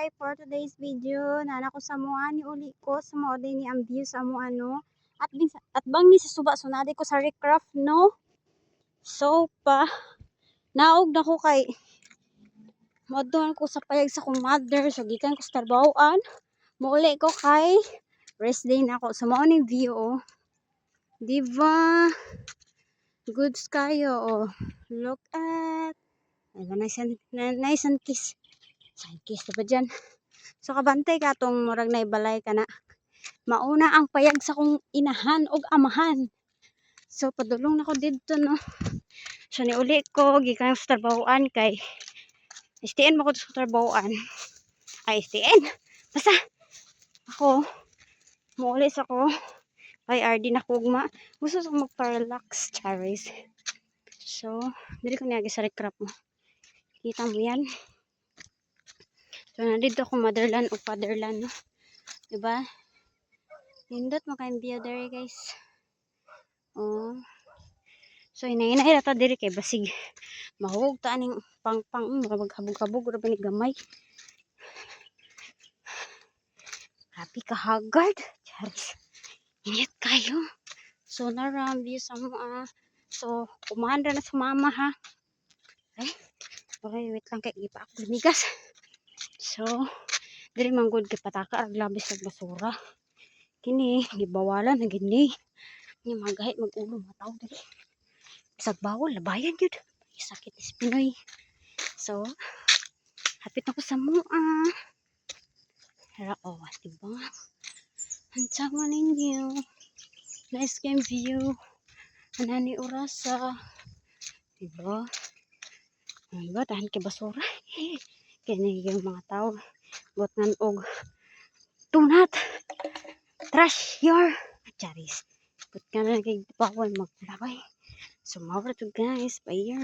Hi! For today's video, nana ko sa mua ni uli ko sa mga day ni ang view sa mua no. At bang ni sa suba so nadi ko sa recraft no. So pa naog na ko kay modon ko sa payag sa kong mother so gikan ko sa trabahoan. Muuli ko kay rest day na ako. So mao ni view oh. Diba? Goods kayo oh. Look at nice and kiss. Kiss pa dyan. So kabantay ka tong murag na ibalay ka na. Mauna ang payag sa kong inahan og amahan. So padulong na ko dito no. So niuli ko gikan sa trabahoan kay STN mo ko sa trabahoan. Ay STN. Basta ako muuli sa ko kay RD na kugma. Gusto ko magpa-relax charis. So dili ko niya sa recrap mo. Kita mo yan. So nandito ako motherland o fatherland no. Diba? Nindot mo kayong view there guys. Oh. So inainay rata diri kay basig mahug ta aning pangpang maghabog-habog ra ni gamay. Happy ka haggard. Charis. Init kayo. So naram view sa mga. So kumanda na sa mama ha. Okay, wait lang kay ipa ako lumigas. So diri man gud kay pataka ag labis ag basura. Kini gibawalan na gini. Ni magahit mag-ulo mataw diri. Bisag bawal labayan gyud. Sakit is Pinoy. So hapit na ko sa mua. Hara oh, diba? Ang sama ninyo. Nice game view. Anani orasa. Diba? Diba? Tahan kay basura. Kaya yung mga tao. Botnan og tunat. Trash your charis. But ka na kay bawal maglabay. So mawala to guys. Bye.